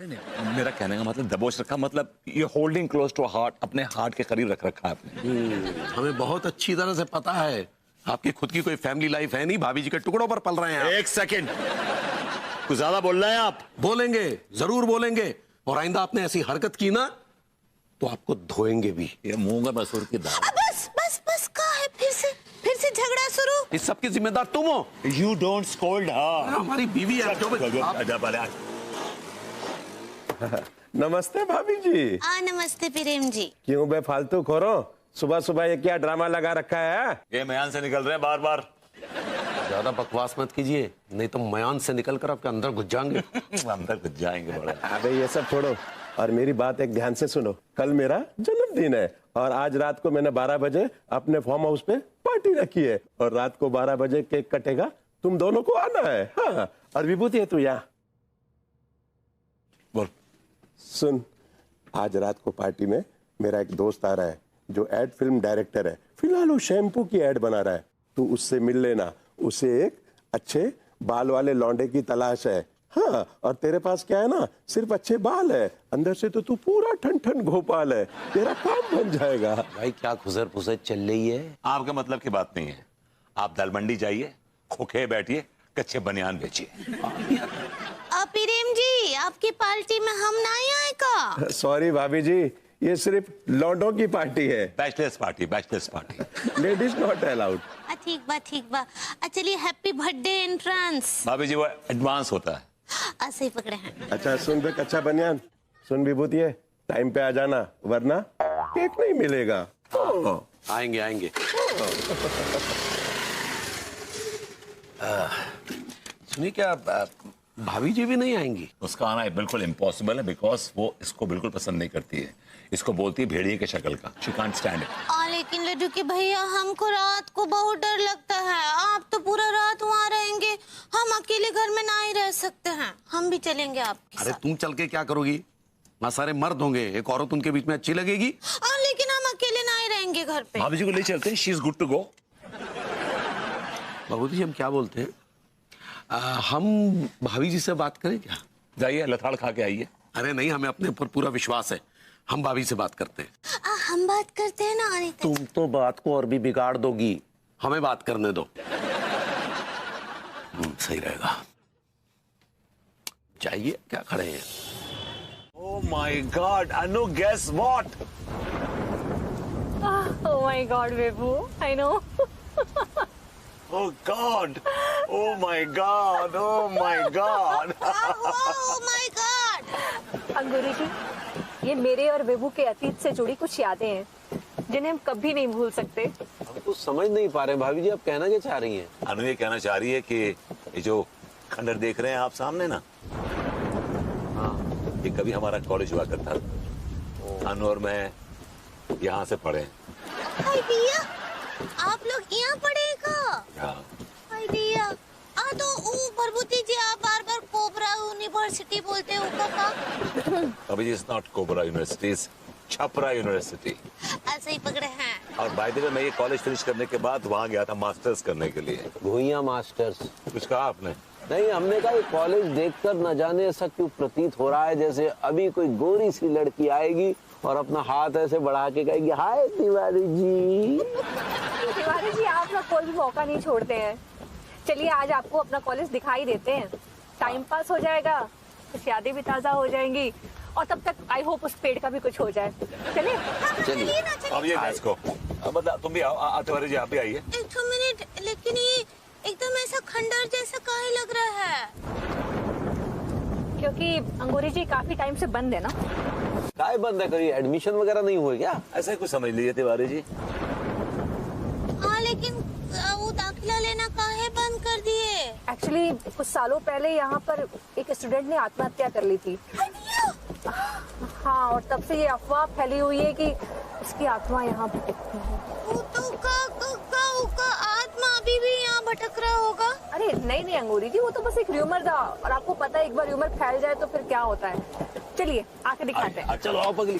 नहीं, मेरा कहने का मतलब दबोच रखा, मतलब ये होल्डिंग क्लोज टू हार्ट, अपने हार्ट के करीब रख रखा है आपने। हमें बहुत अच्छी तरह से पता है आपकी खुद की कोई फैमिली लाइफ है नहीं, भाभी जी के टुकड़ों पर पल रहे हैं आप। एक सेकंड, कुछ ज्यादा बोल रहे हैं आप। बोलेंगे, जरूर बोलेंगे, और आइंदा आपने ऐसी हरकत की ना तो आपको धोएंगे भी। ये मुंह में मसूर की दाल। बस बस बस, कहाँ है फिर से झगड़ा शुरू। इस सब की जिम्मेदार तुम हो। यू डोंट स्कोल्ड हर। हमारी बीवी है जो नमस्ते भाभी जी। नमस्ते प्रेम जी। क्यों बे फालतू खोरो, सुबह सुबह ये क्या ड्रामा लगा रखा है? ये मयान से निकल रहे हैं बार बार। ज्यादा बकवास मत कीजिए, नहीं तो मयान से निकल कर आपके अंदर घुस जाएंगे। अंदर घुस जाएंगे बड़ा। अबे ये सब छोड़ो और मेरी बात एक ध्यान से सुनो। कल मेरा जन्मदिन है और आज रात को मैंने 12 बजे अपने फार्म हाउस पे पार्टी रखी है और रात को 12 बजे केक कटेगा, तुम दोनों को आना है। हाँ, और विभूति है तू यहाँ। बोल। सुन, आज रात को पार्टी में मेरा एक दोस्त आ रहा है जो एड फिल्म डायरेक्टर है। फिलहाल वो शैम्पू की एड बना रहा है, तू उससे मिल लेना। उसे एक अच्छे बाल वाले लौंडे की तलाश है। हाँ, और तेरे पास क्या है ना, सिर्फ अच्छे बाल है, अंदर से तो तू पूरा ठन ठन गोपाल है। तेरा काम बन जाएगा। भाई क्या खुजर पुजर चल रही है? आपके मतलब की बात नहीं है। आप दल मंडी जाइए, खोखे बैठिए, कच्चे बनियान बेचिए। प्रेम जी, आपकी पार्टी में हम नहीं आए का? सॉरी भाभी जी, ये सिर्फ लौंडों की पार्टी है। Bachelors party, bachelors party. Ladies not allowed. ठीक बा। चलिए, हैप्पी बर्थडे एंट्रेंस। भाभी जी वो एडवांस होता है। ऐसे ही पकड़े हैं। अच्छा सुन बे कच्चा बनियान, सुन विभूति है, टाइम पे आ जाना वरना केक नहीं मिलेगा। आएंगे आएंगे। सुनिए, क्या भाभी जी भी नहीं आएंगी? उसका आना बिल्कुल इम्पॉसिबल है, बिकॉज वो इसको बिल्कुल पसंद नहीं करती है। इसको बोलती है भेड़िए के शक्ल का। She can't stand it. लेकिन लड्डू के भैया, हमको रात को बहुत डर लगता है। आप तो पूरा रात वहाँ रहेंगे, हम अकेले घर में नहीं रह सकते हैं। हम भी चलेंगे आपके अरे साथ। तुम चल के क्या करोगी? वहाँ सारे मर्द होंगे, एक औरत उनके बीच में अच्छी लगेगी? लेकिन हम अकेले नहीं रहेंगे घर पे। भाभी जी को ले चलते हैं, she is good to go. बाबूजी हम क्या बोलते हैं, हम भाभी जी से बात करें क्या? जाइए लथाड़ खा के आइए। अरे नहीं, हमें अपने ऊपर पूरा विश्वास है, हम भाभी से बात करते हैं। हम बात करते हैं ना अनिता। तुम तो बात को और भी बिगाड़ दोगी, हमें बात करने दो। सही रहेगा। चाहिए क्या खड़े हैं? Oh my God, Anu, guess what? Oh my God, Vibhu, I know. Oh God, oh my God, oh my God. Oh my God. अंगूरी जी, ये मेरे और विभू के अतीत से जुड़ी कुछ यादें हैं जिन्हें हम कभी नहीं भूल सकते। हम तो समझ नहीं पा रहे भाभी जी, आप कहना क्या चाह रही हैं? अनु ये कहना चाह रही है कि ये जो खंडर देख रहे हैं आप सामने ना, हाँ, ये कभी हमारा कॉलेज हुआ करता था। अनु और मैं यहाँ से पढ़े। हाय भैया, आप लोग यहाँ पढ़ेगा? हाँ। हाय भैया, तो प्रभुति जी आप बार-बार कोबरा यूनिवर्सिटी बोलते हो का? अभी it's not cobra university, it's Chhapra university. ऐसे ही पकड़े हैं। और बाय द वे मैं ये कॉलेज फिनिश करने के बाद वहाँ गया था मास्टर्स करने के लिए। भूइया मास्टर्स? कुछ कहा आपने? नहीं, हमने कहा कॉलेज देखकर न जाने ऐसा क्यों प्रतीत हो रहा है जैसे अभी कोई गोरी सी लड़की आएगी और अपना हाथ ऐसे बढ़ा के कहेगी, हाय तिवारी जी। तिवारी जी, आप लोग कोई भी मौका नहीं छोड़ते हैं। चलिए आज आपको अपना कॉलेज दिखाई देते हैं, टाइम पास हो जाएगा, कुछ यादें भी ताजा हो जाएंगी और तब तक आई होप उस पेड़ का भी कुछ हो जाए। चलिए चलिए ना, अब ये गैस को मतलब तुम भी आओ, तिवारी जी आप भी आइए। एक मिनट, लेकिन ये एकदम ऐसा खंडर जैसा काहे लग रहा है? क्योंकि अंगूरी जी काफी टाइम से बंद है ना। काय बंद है? कहीं एडमिशन वगैरह नहीं हुए क्या? ऐसा ही कुछ समझ लीजिए तिवारी जी। लेकिन वो दाखिला लेना काहे बंद कर दिए? एक्चुअली कुछ सालों पहले यहाँ पर एक स्टूडेंट ने आत्महत्या कर ली थी। हाँ, और तब से ये अफवाह फैली हुई है कि उसकी आत्मा यहाँ भटकती है। का आत्मा अभी भी यहाँ भटक रहा होगा? अरे नहीं अंगूरी जी, वो तो बस एक र्यूमर था और आपको पता है एक बार र्यूमर फैल जाए तो फिर क्या होता है। चलिए आके दिखाते हैं। चलो आओ पगली।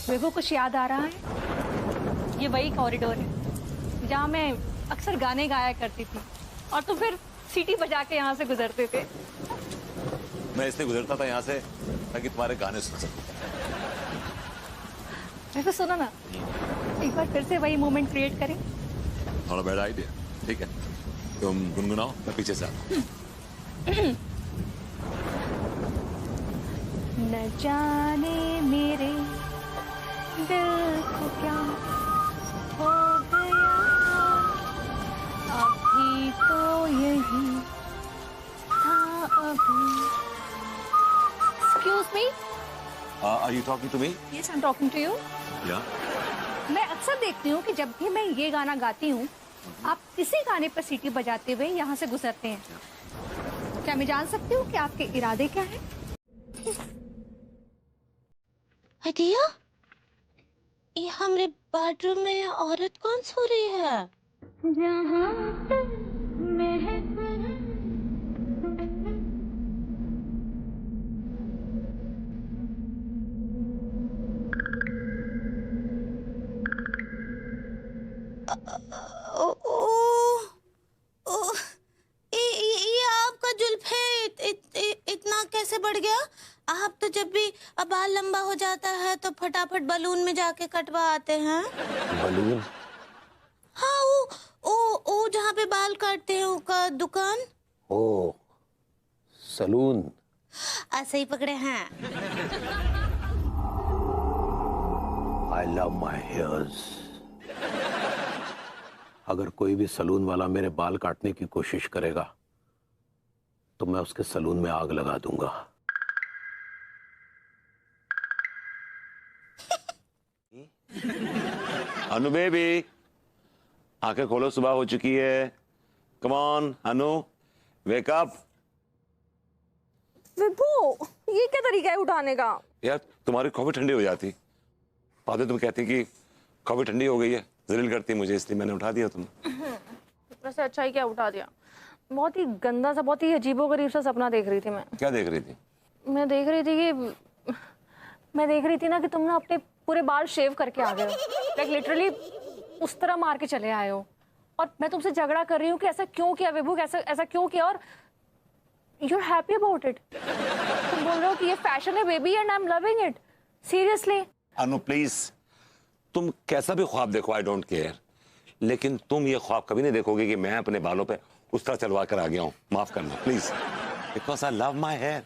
विभू कुछ याद आ रहा है? ये वही कॉरिडोर है जहाँ मैं अक्सर गाने गाया करती थी और तुम फिर सीटी बजा के यहाँ से गुजरते थे। मैं इसलिए गुजरता था यहाँ से ताकि तुम्हारे गाने सुन सकूं। वैसे सुनो ना, एक बार फिर से वही मोमेंट क्रिएट करें। थोड़ा बैड आइडिया, ठीक है, तुम गुनगुनाओ, मैं पीछे से आता हूं। न जाने मेरे दिल को क्या हो गया, अभी तो यही था अभी। Excuse me? Are you talking to me? Yes, I'm talking to you. Yeah. मैं अक्सर देखती हूँ कि जब भी मैं ये गाना गाती हूँ, आप इसी गाने पर सीटी बजाते हुए यहाँ से गुजरते हैं। क्या मैं जान सकती हूँ कि आपके इरादे क्या हैं? हदिया, ये हमारे बेडरूम में औरत कौन सो रही है? ओ, ओ, ओ, ये आपका जुल्फे इतना कैसे बढ़ गया? आप तो जब भी बाल लंबा हो जाता है तो फटाफट बलून में जाके कटवा आते हैं। बलून? हाँ, वो जहाँ पे बाल काटते हैं उसका दुकान। ओ, सलून। ऐसे ही पकड़े हैं। I love my hairs. अगर कोई भी सलून वाला मेरे बाल काटने की कोशिश करेगा तो मैं उसके सलून में आग लगा दूंगा। अनु बेबी, आंखें खोलो, सुबह हो चुकी है। Come on Anu, wake up. विभू, ये क्या तरीका है उठाने का? यार तुम्हारी कॉफी ठंडी हो जाती, बाद तुम कहती कि कॉफी ठंडी हो गई है, जलील करती मुझे, इसलिए मैंने उठा दिया। तुम वैसे अच्छा ही क्या उठा दिया। बहुत ही गंदा सा, बहुत ही अजीबोगरीब सा सपना देख रही थी मैं। क्या देख रही थी? मैं देख रही थी ना कि तुम ना अपने पूरे बाल शेव करके आ गए हो, लाइक लिटरली उस तरह मार के चले आए हो। और मैं तुमसे झगड़ा कर रही हूँ कि ऐसा क्यों किया विभू, ऐसा क्यों किया, और you are happy about it. तुम बोल रहे हो कि ये फैशन है baby and I am loving it. Seriously Anu please, तुम कैसा भी ख्वाब देखो, आई डोंट केयर, लेकिन तुम ये ख्वाब कभी नहीं देखोगे कि मैं अपने बालों पे उस तरह चलवा कर आ गया हूँ। माफ करना please, because I love my hair.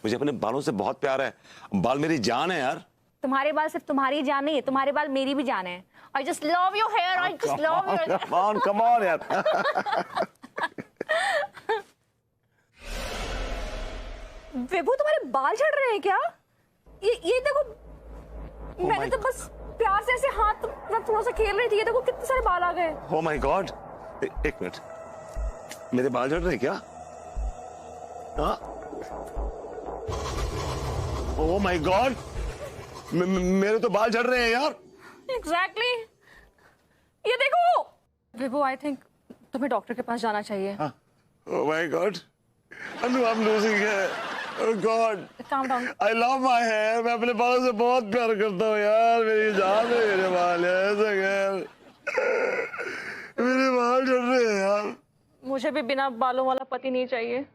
मुझे अपने बालों से बहुत प्यार है, बाल मेरी जान है यार। तुम्हारे बाल सिर्फ तुम्हारी जान नहीं है, तुम्हारे बाल मेरी भी जान है। I just love your hair. I just love your. Come on यार। विभू, तुम्हारे बाल झड़ रहे हैं क्या? ये देखो, मैंने तो बस प्यार से ऐसे हाथ थोड़ा सा खेल रही थी, ये देखो कितने सारे बाल आ गए। Oh my God, एक मिनट, मेरे बाल झड़ रहे हैं क्या? हाँ? Oh my God, मेरे तो बाल झड़ रहे हैं यार। Exactly. ये देखो विभू, आई थिंक तुम्हें डॉक्टर के पास जाना चाहिए। Oh my God, Anu, I'm losing hair. Oh God, Calm down. I love my hair. मैं अपने बालों से बहुत प्यार करता हूँ यार, मेरी जान है मेरे बाल यार। मेरे बाल झड़ रहे हैं यार। मुझे भी बिना बालों वाला पति नहीं चाहिए।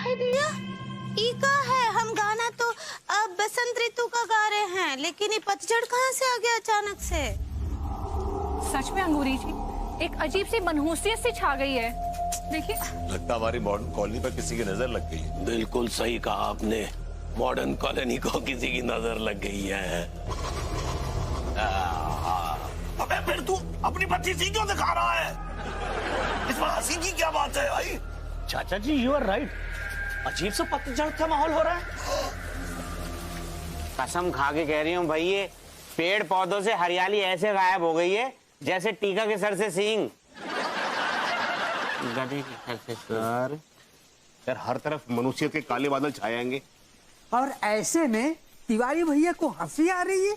हदिया, ई का है? हम गाना तो अब बसंत ऋतु का गा रहे हैं, लेकिन ये पतझड़ कहाँ से आ गया अचानक से? सच में अंगूरी जी, एक अजीब सी मनहूसियत सी छा गई है। देखिए, लगता हमारी मॉडर्न कॉलोनी पर किसी की नजर लग गई है। बिल्कुल सही कहा आपने। मॉडर्न कॉलोनी को किसी की नजर लग गई है। अबे फिर तू अपनी बच्ची सी क्यों दिखा रहा है? इसमें हंसी की क्या बात है भाई? चाचा जी यू आर राइट, अजीब सा पतझड़ का माहौल हो रहा है। कसम खा के कह रही हूँ भाई, ये पेड़ पौधों से हरियाली ऐसे गायब हो गई है जैसे टीका के सर से सींग। गधे के सर से सर। यार हर तरफ मनुष्य के काले बादल छाएंगे। और ऐसे में तिवारी भैया को हंसी आ रही है।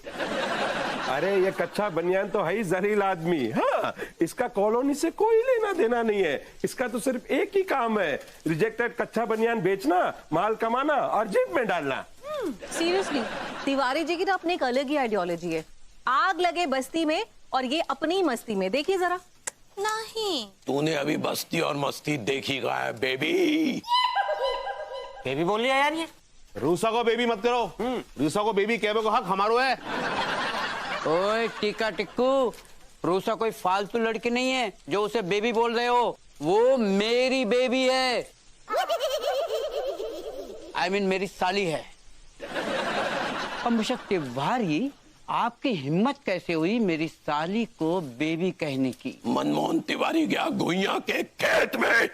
अरे ये कच्चा बनियान तो है ही जलील आदमी। हाँ, इसका कॉलोनी से कोई लेना देना नहीं है। इसका तो सिर्फ एक ही काम है, रिजेक्टेड कच्चा बनियान बेचना, माल कमाना और जेब में डालना। सीरियसली तिवारी जी की तो अपनी एक अलग ही आइडियोलॉजी है। आग लगे बस्ती में और ये अपनी मस्ती में। देखिए जरा। नहीं, तूने अभी बस्ती और मस्ती देखी कहाँ है बेबी? बेबी बोल लिया यार ये। रूसा को बेबी मत करो। रूसा को बेबी कहने को हक हमारो है। ओए टीका टिक्कू, रूसा कोई फालतू लड़की नहीं है जो उसे बेबी बोल रहे हो। वो मेरी बेबी है, I mean मेरी साली है। अब मुझे तिवारी, आपकी हिम्मत कैसे हुई मेरी साली को बेबी कहने की? मनमोहन तिवारी गया गुइया के खेत में।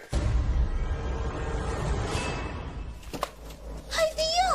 हाय दिया।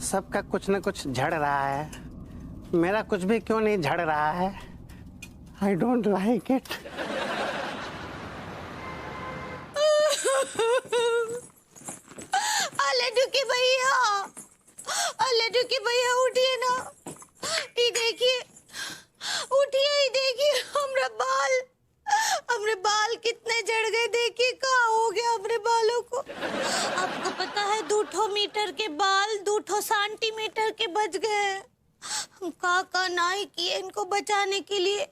सबका कुछ न कुछ झड़ रहा है, मेरा कुछ भी क्यों नहीं झड़ रहा है? I don't like it. Laddu भैया, लड्डू के भैया उठिए ना। ये देखिए, उठिए, ये देखिए हमरे बाल कितने झड़ गए। देखिए कहाँ हो गया हमरे बालों को। आपको पता है 2 मीटर के बाल 2 सेंटीमीटर के बच गए। हम का नाई किए इनको बचाने के लिए।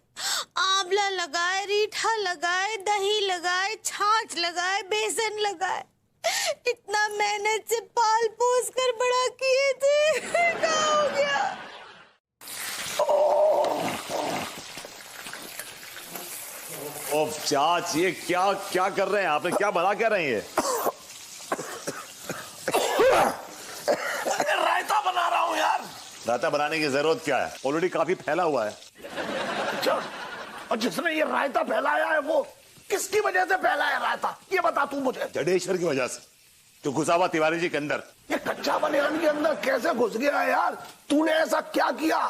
आंवला लगाए, रीठा लगाए, दही लगाए, छाछ लगाए, बेसन लगाए। इतना मेहनत से पाल पोस कर बड़ा किए थे, क्या हो गया? ओ चाच, ये क्या क्या कर रहे हैं आप? क्या बना कर रहे हैं ये? रायता बना रहा हूँ यार। रायता बनाने की जरूरत क्या है? ऑलरेडी काफी फैला हुआ है। अच्छा, और जिसने ये रायता फैलाया है वो किसकी वजह से फैला है रायता, ये बता तू मुझे। जडेश्वर की वजह से, जो घुसा हुआ तिवारी जी के अंदर। ये कच्चा बनियान के अंदर कैसे घुस गया है यार? तूने ऐसा क्या किया?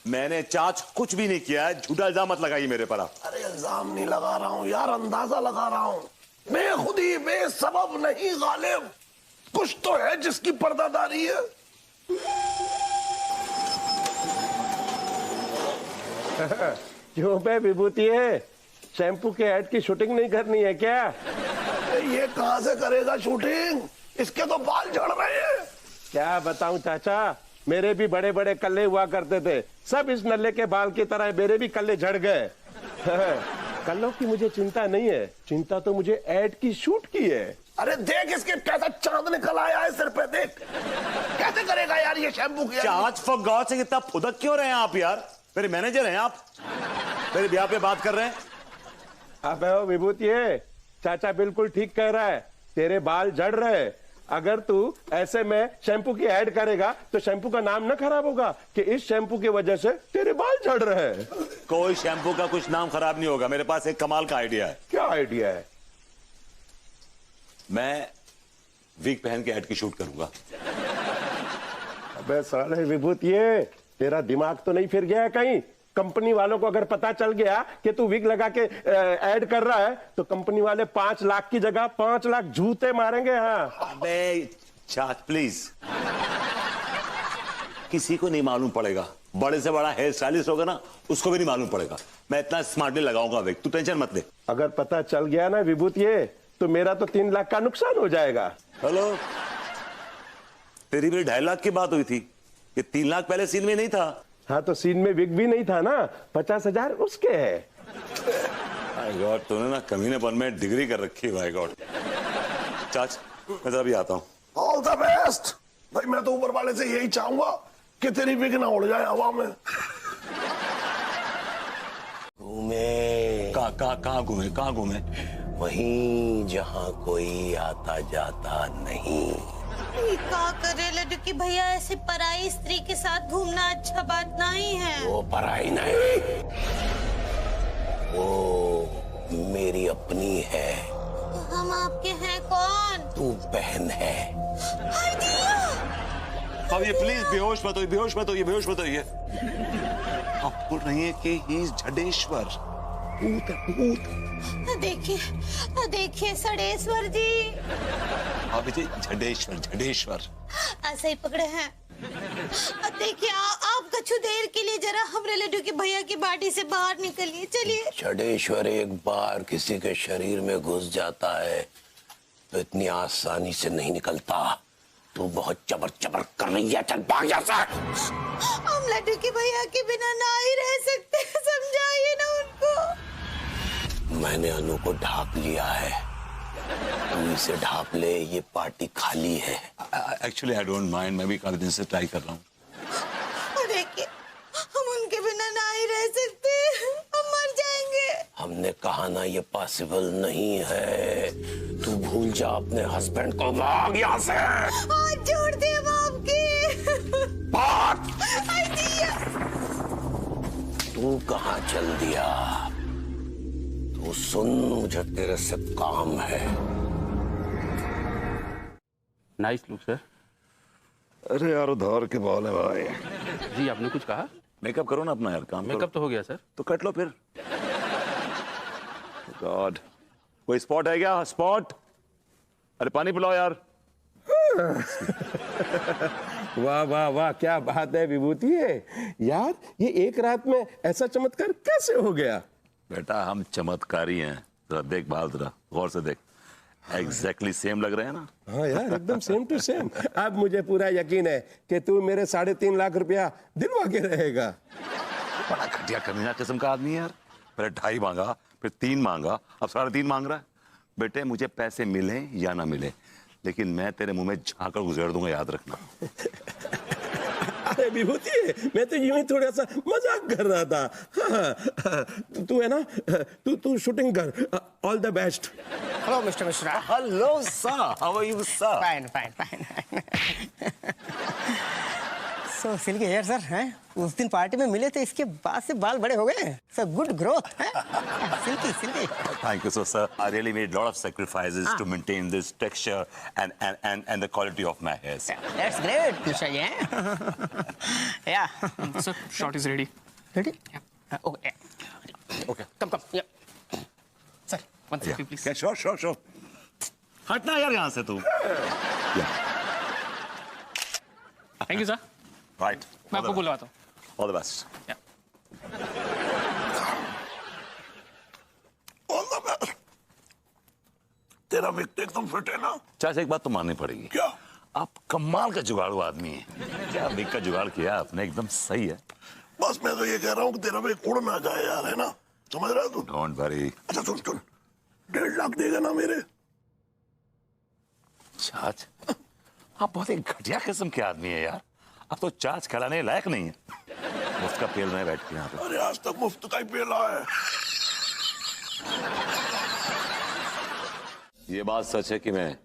मैंने चाच कुछ भी नहीं किया है, झूठा इल्जाम मत लगाइए मेरे पर आप। अरे इल्जाम नहीं लगा रहा हूं यार, अंदाजा लगा रहा हूं। बेखुदी बेसबब नहीं गालिब, कुछ तो है जिसकी पर्दादारी है। क्यों बे विभूति है, शैम्पू के ऐड की शूटिंग नहीं करनी है क्या? ये कहां से करेगा शूटिंग, इसके तो बाल झड़ रहे हैं। क्या बताऊं चाचा, मेरे भी बड़े बड़े कल्ले हुआ करते थे, सब इस नल्ले के बाल की तरह मेरे भी कल्ले झड़ गए। कल्लों की मुझे चिंता नहीं है, चिंता तो मुझे ऐड की शूट की है। अरे देख इसके कैसा चांद निकल आया है सिर पे, देख कैसे करेगा यार ये शैम्पू की। चाच फॉर गॉड से इतना फुदक क्यों रहे हैं आप यार? मेरे मैनेजर हैं आप, मेरे ब्याह पे बात कर रहे हैं। अबे ओ विभूति है, चाचा बिल्कुल ठीक कह रहा है, तेरे बाल झड़ रहे। अगर तू ऐसे में शैम्पू की ऐड करेगा तो शैम्पू का नाम ना खराब होगा कि इस शैम्पू की वजह से तेरे बाल झड़ रहे हैं। कोई शैम्पू का कुछ नाम खराब नहीं होगा, मेरे पास एक कमाल का आइडिया है। क्या आइडिया है? मैं विग पहन के ऐड की शूट करूंगा। अबे साले विभूति, तेरा दिमाग तो नहीं फिर गया है कहीं? कंपनी वालों को अगर पता चल गया कि तू विग लगा के ऐड कर रहा है तो कंपनी वाले 5 लाख की जगह 5 लाख जूते मारेंगे। हाँ अबे चाच प्लीज, किसी को नहीं मालूम पड़ेगा, बड़े से बड़ा हेयर स्टाइलिस्ट होगा ना उसको भी नहीं मालूम पड़ेगा। मैं इतना स्मार्टली लगाऊंगा विग, तू टेंशन मत ले। अगर पता चल गया ना विभूति तो मेरा तो 3 लाख का नुकसान हो जाएगा। हेलो, तेरी मेरी 2.5 लाख की बात हुई थी, ये 3 लाख पहले सीन में नहीं था। हाँ तो सीन में विग भी नहीं था ना, 50,000 उसके है। माय गॉड, तूने ना कमीनेपन में डिग्री कर रखी है। माय गॉड चाच, मैं अभी आता हूँ। ऑल द बेस्ट भाई, मैं तो ऊपर वाले से यही चाहूंगा कि तेरी विग ना उड़ जाए हवा में। घूमे कहाँ घूमे? वहीं जहाँ कोई आता जाता नहीं। क्या करे लड्डू की भैया, ऐसे पराई स्त्री के साथ घूमना अच्छा बात नहीं है। वो पराई नहीं, वो मेरी अपनी है। हम आपके हैं कौन? तू बहन है। हाय दिया। अब ये प्लीज बेहोश मत होइए। आप बोल रही हैं कि ही इज झडेश्वर। देखिए सड़ेश्वर जी। आप जी झडेश्वर ऐसे ही पकड़े हैं। देखिए आप कछु देर के लिए जरा हमरे लड्डू के भैया की बाटी से बाहर निकलिए, चलिए। जडेश्वर एक बार किसी के शरीर में घुस जाता है तो इतनी आसानी से नहीं निकलता। तू बहुत चबर कर रही है, चल भाग यहाँ से। हम लड्डू के भैया के बिना ना ही रह सकते, समझाइए ना उनको। मैंने अनु को ढांप लिया है, तू इसे ढांप ले, ये पार्टी खाली है। एक्चुअली आई डोंट माइंड, मैं भी काफी दिन से ट्राई कर रहा हूँ। देखिए हम उनके बिना ना ही रह सकते, हम मर जाएंगे। हमने कहा ना ये पॉसिबल नहीं है। तू भूल जा अपने हस्बैंड को, भाग यहाँ से। हाथ जोड़ दे हम आपके। भाग। तू कहाँ चल दिया? तू सुन, मुझे तेरे से काम है। Nice look sir. अरे यार उधार के बाल है भाई। जी आपने कुछ कहा? मेकअप करो ना अपना यार, काम मेकअप तो हो गया सर। तो कट लो फिर। गॉड, कोई स्पॉट है क्या? स्पॉट? अरे पानी पिलाओ यार। वाह वाह वाह, क्या बात है विभूति है यार, ये एक रात में ऐसा चमत्कार कैसे हो गया? बेटा हम चमत्कारी हैं, जरा देख बाल, जरा गौर से देख, एग्जैक्टली सेम लग रहे हैं ना। हाँ यार एकदम सेम टू सेम। अब मुझे पूरा यकीन है कि तू मेरे 3.5 लाख रुपया दिलवा के रहेगा। बड़ा घटिया कमीना किस्म का आदमी है यार। पहले 2.5 मांगा, फिर 3 मांगा, अब 3.5 मांग रहा है। बेटे मुझे पैसे मिले या ना मिले, लेकिन मैं तेरे मुंह में झांकड़ गुजर दूंगा, याद रखना। अरे विभूति, मैं तो यूं ही थोड़ा सा मजाक कर रहा था। हाँ, तू है ना, तू शूटिंग कर। All the best. Hello mister Mishra. Hello sir, how are you sir? Fine fine fine. So silky hair sir हैं उस दिन पार्टी में मिले थे इसके बाद से बाल बड़े हो गए सर गुड ग्रोथ है silky silky Thank you, sir. I really made a lot of sacrifices to maintain this texture and the quality of my hairs. That's great Kushal है या Sir, shot is ready. Ready Okay. Okay. Come. Yeah. Sir, one selfie, please. Yeah, sure. हटना यार यहाँ से तू. Yeah. Thank you, sir. Right. मैं आपको बुलवाता हूँ. All the best. Yeah. All the best. तेरा विक्ट एकदम फिट है ना? चाचा एक बात तो माननी पड़ेगी. क्या? आप कमाल का जुगाड़ू आदमी हैं. क्या विक का जुगाड़ किया आपने, एकदम सही है. बस मैं तो ये कह रहा हूँ कि तेरा विक्ट उड़ ना जाए यार, है ना? समझ रहा है तू? Don't worry. अच्छा सुन 1.5 लाख देगा ना मेरे? चाच, आप बहुत एक घटिया किस्म के आदमी है यार. आप तो चाच खिलाने लायक नहीं है. मुफ्त का पेल में बैठ के यहाँ पे. अरे आज तक मुफ्त का ही पेला है. ये बात सच है कि मैं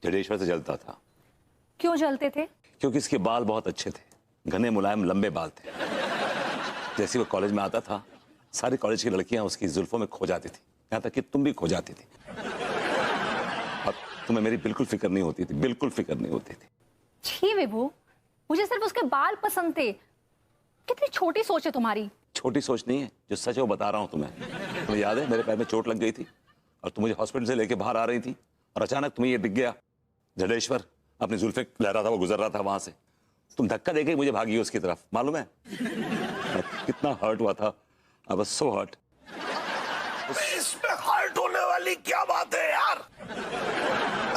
जडेश्वर से जलता था. क्यों जलते थे? क्योंकि इसके बाल बहुत अच्छे थे, घने मुलायम लंबे बाल थे. जैसे वो कॉलेज में आता था, सारी कॉलेज की लड़कियां उसकी जुल्फों में खो जाती थी, यहाँ तक कि तुम भी खो जाती थी. और तुम्हें मेरी बिल्कुल फिक्र नहीं होती थी, बिल्कुल फिक्र नहीं होती थी. छी विभू, मुझे सिर्फ उसके बाल पसंद थे. कितनी छोटी सोच है तुम्हारी. छोटी सोच नहीं है, जो सच है वो बता रहा हूँ तुम्हें. तुम्हें याद है मेरे पैर में चोट लग गई थी और तुम मुझे हॉस्पिटल से लेके बाहर आ रही थी और अचानक तुम्हें ये दिख गया जडेश्वर अपनी जुल्फे लहरा था, वो गुजर रहा था वहां से. तुम धक्का देके मुझे भागी उसकी तरफ, मालूम है? कितना हर्ट हुआ था. I was so hurt. इसमें हर्ट होने वाली क्या बात है यार?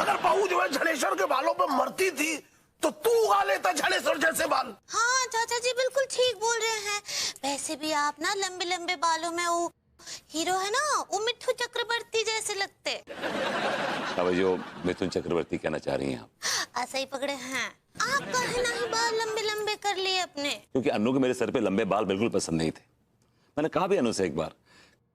अगर बहू जो है जडेश्वर के बालों पे मरती थी तो तू उगा लेता जडेश्वर जैसे बाल. हाँ चाचा जी बिल्कुल ठीक बोल रहे हैं. वैसे भी आप ना लंबे लंबे बालों में वो हीरो है ना, वो मिथुन चक्रवर्ती जैसे लगते. अब जो मिथुन चक्रवर्ती कहना चाह रही हैं आप? ऐसा ही पकड़े हैं. आप कहे नहीं बाल लंबे लंबे कर लिए अपने? क्योंकि अन्नू के मेरे सर पे लंबे बाल बिल्कुल पसंद नहीं थे. मैंने कहा भी अनु से एक बार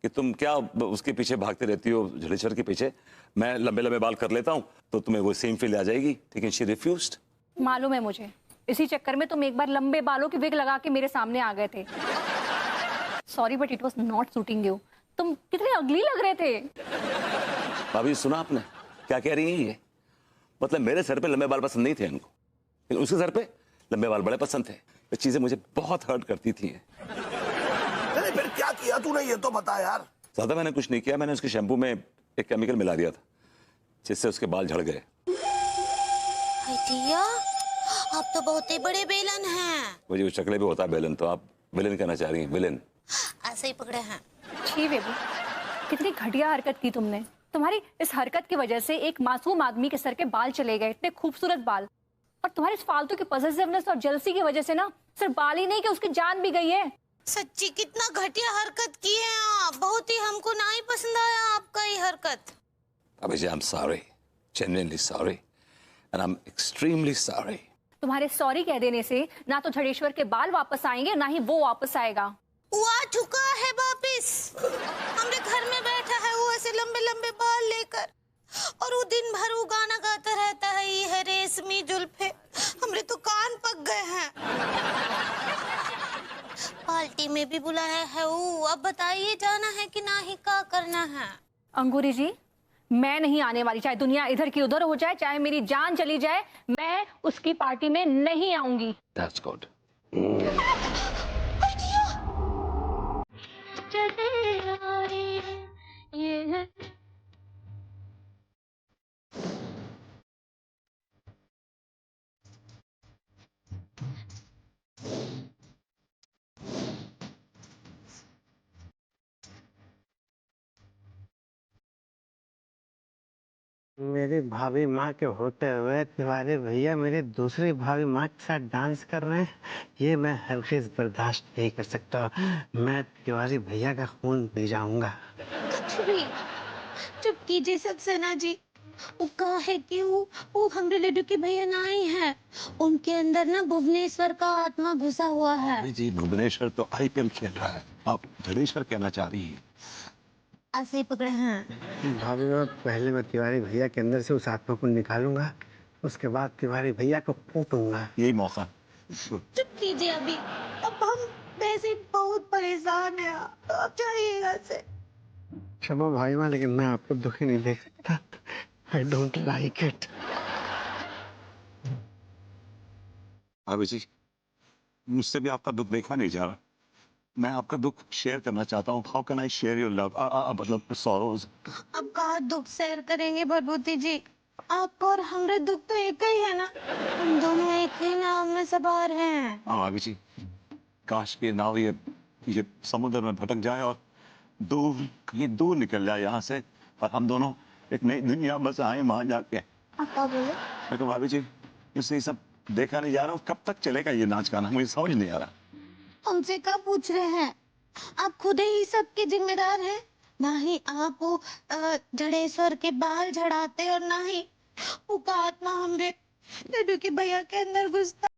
कि तुम क्या उसके पीछे भागते रहती हो जडेश्वर के पीछे, मैं लंबे लंबे बाल कर लेता हूँ तो तुम्हें वो सेम फील आ जाएगी. लेकिन शी रिफ्यूज्ड. मालूम है मुझे, इसी चक्कर में तुम एक बार लंबे बालों की विग लगा के मेरे सामने आ गए थे. Sorry but it was not shooting you. तुम कितने अगली लग रहे थे. भाभी सुना आपने क्या कह रही है ये? मतलब मेरे सर पे लंबे बाल पसंद नहीं थे उनको, लेकिन उसके सर पे लंबे बाल बड़े पसंद थे. ये चीजें मुझे बहुत हर्ट करती थी. अरे फिर क्या किया तूने, ये तो बता यार. ज्यादा मैंने कुछ नहीं किया. मैंने उसके शैम्पू में एक केमिकल मिला दिया था जिससे उसके बाल झड़ गए. भैया आप तो बहुत ही बड़े बेलन हैं. वो जो शक्लें भी होता है बेलन, तो आप विलन कहना चाह रही हैं? विलन ऐसे ही पकड़े हैं. छी बेबी, कितनी घटिया हरकत की तुमने. तुम्हारी इस हरकत की वजह से एक मासूम आदमी के सर के बाल चले गए, इतने खूबसूरत बाल. और तुम्हारी इस फालतू की पॉसेसिवनेस और जेलसी की वजह से ना सिर्फ बाल ही नहीं कि उसकी जान भी गई है. सच्ची कितना घटिया हरकत की है आप. बहुत ही हमको ना ही पसंद आया आपका ये हरकत. अभी I'm sorry, genuinely sorry, and I'm extremely sorry. तुम्हारे सॉरी कह देने से ना तो जडेश्वर के बाल वापस आएंगे ना ही वो वापस आएगा. वो आ चुका है वापिस. हमरे घर में बैठा है वो ऐसे लंबे लंबे बाल लेकर, और वो दिन भर वो गाना गाता रहता है, ये है रेशमी जुल्फे. हमरे तो कान पक गए हैं. पार्टी में भी बुलाया है वो. अब बताइए जाना है कि ना ही क्या करना है? अंगूरी जी, मैं नहीं आने वाली. चाहे दुनिया इधर की उधर हो जाए, चाहे मेरी जान चली जाए, मैं उसकी पार्टी में नहीं आऊंगी. That's good. मेरी भाभी माँ के होते हुए तुम्हारे भैया मेरी दूसरी भाभी माँ के साथ डांस कर रहे हैं, ये मैं हरगिज़ बर्दाश्त नहीं कर सकता. मैं तुम्हारी भैया का खून पी जाऊंगा. चुप कीजिए सक्सेना जी. वो कहा है कि वो हमरे लड्डू के भैया नहीं है. उनके अंदर ना भुवनेश्वर का आत्मा घुसा हुआ है. जी भुवनेश्वर तो IPL खेल रहा है, आप जडेश्वर कहना चाह रही है? ऐसे ही पकड़े हैं. भाभी पहले मैं तिवारी भैया के अंदर से उस आत्मा को निकालूंगा, उसके बाद तिवारी भैया को कूटूंगा. यही मौका चुप कीजिए अभी। अब हम वैसे ही बहुत परेशान हैं, आप जाइएगा से। क्षमा भाई माँ, लेकिन मैं आपको दुखी नहीं देख सकता। आई डोंट लाइक इट। भाभी जी, मुझसे भी आपका दुख देखा नहीं जा रहा। मैं आपका दुख शेयर करना चाहता हूँ। How can I share your love, मतलब सॉरोज। अब कहाँ दुख शेयर करेंगे भभूति जी, आपका और हमारा दुख तो एक ही है ना। हम दोनों एक ही नाव में सवार हैं। भाभी जी, काश की नाव ये समुद्र में भटक जाए और दूर, कहीं दूर निकल जाए यहाँ से, और हम दोनों एक नई दुनिया बसाएं वहां जाके। आप क्या बोले? मैं तो भाभी जी, इससे सब देखा नहीं जा रहा। कब तक चलेगा ये नाच गाना, मुझे समझ नहीं आ रहा। हमसे क्या पूछ रहे हैं? आप खुद ही सबके जिम्मेदार हैं। ना ही आप वो जड़ेश्वर के बाल झड़ाते और ना ही वो का आत्मा हमरे लड्डू के भैया के अंदर घुसता।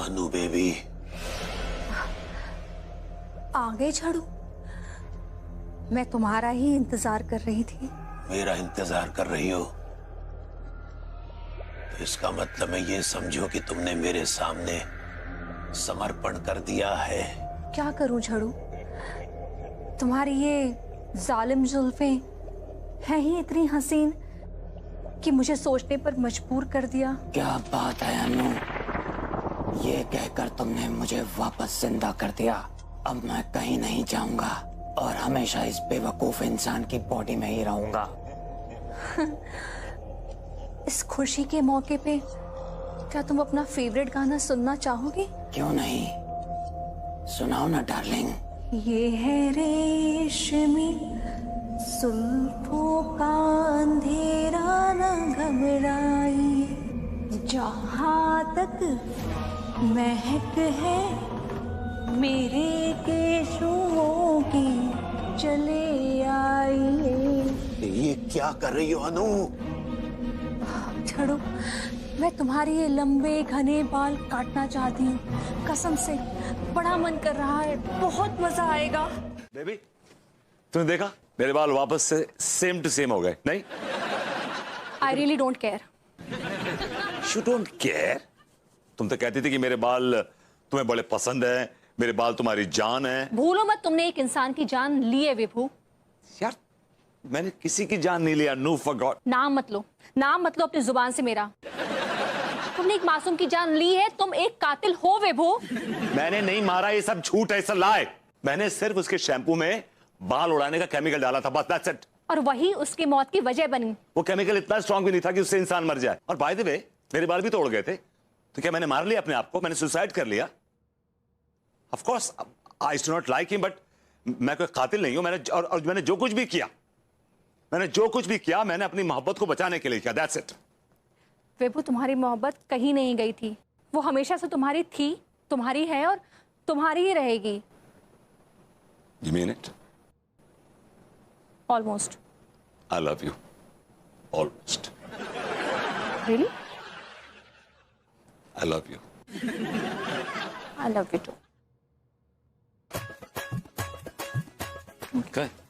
अनु बेबी, आ गए झाड़ू। मैं तुम्हारा ही इंतजार कर रही थी। मेरा इंतजार कर रही हो? तो इसका मतलब मैं ये समझो कि तुमने मेरे सामने समर्पण कर दिया है। क्या करूं झाड़ू, तुम्हारी ये जालिम जुल्फें हैं ही इतनी हसीन कि मुझे सोचने पर मजबूर कर दिया। क्या बात है अनु, ये कहकर तुमने मुझे वापस जिंदा कर दिया। अब मैं कहीं नहीं जाऊंगा और हमेशा इस बेवकूफ इंसान की बॉडी में ही रहूंगा। इस खुशी के मौके पे क्या तुम अपना फेवरेट गाना सुनना चाहोगे? क्यों नहीं, सुनाओ ना डार्लिंग। ये है रेशमी जुल्फों का अंधेरा, न घबराई, जहां तक महक है मेरे केशों की चले आइए। ये क्या कर रही हो अनु? छड़ो, मैं तुम्हारे ये लंबे घने बाल काटना चाहती हूँ। कसम से बड़ा मन कर रहा है, बहुत मजा आएगा। बेबी, तुमने देखा मेरे बाल वापस से सेम टू सेम हो गए, नहीं? I really don't care. You don't care? तुम तो कहती थी कि मेरे बाल तुम्हें बड़े पसंद है, मेरे बाल तुम्हारी जान है। भूलो मत, तुमने एक इंसान की जान ली है विभू। यार, मैंने किसी की जान नहीं लिया। No forgot. नाम मत लो, नाम मत लो अपनी जुबान से मेरा। तुमने एक मासूम की जान ली है, तुम एक कातिल हो विभू। मैंने नहीं मारा, ये सब झूठ है, सब lie। मैंने सिर्फ उसके शैम्पू में बाल उड़ाने का केमिकल डाला था, बस that's it। और वही उसकी मौत की वजह बनी। वो केमिकल इतना स्ट्रांग भी नहीं था कि उससे इंसान मर जाए। और बाय द वे, मेरे बाल भी तो उड़ गए थे, तो क्या मैंने मार लिया अपने आप को? मैंने सुसाइड कर लिया? Of course I do not like him, but मैं कोई कातिल नहीं हूं। मैंने जो कुछ भी किया, मैंने अपनी मोहब्बत को बचाने के लिए किया, दैट्स इट। विभू, तुम्हारी मोहब्बत कहीं नहीं गई थी, वो हमेशा से तुम्हारी थी, तुम्हारी है और तुम्हारी ही रहेगी। You mean it? Almost. I love you. Almost. Really? I love you. I love you too. Okay.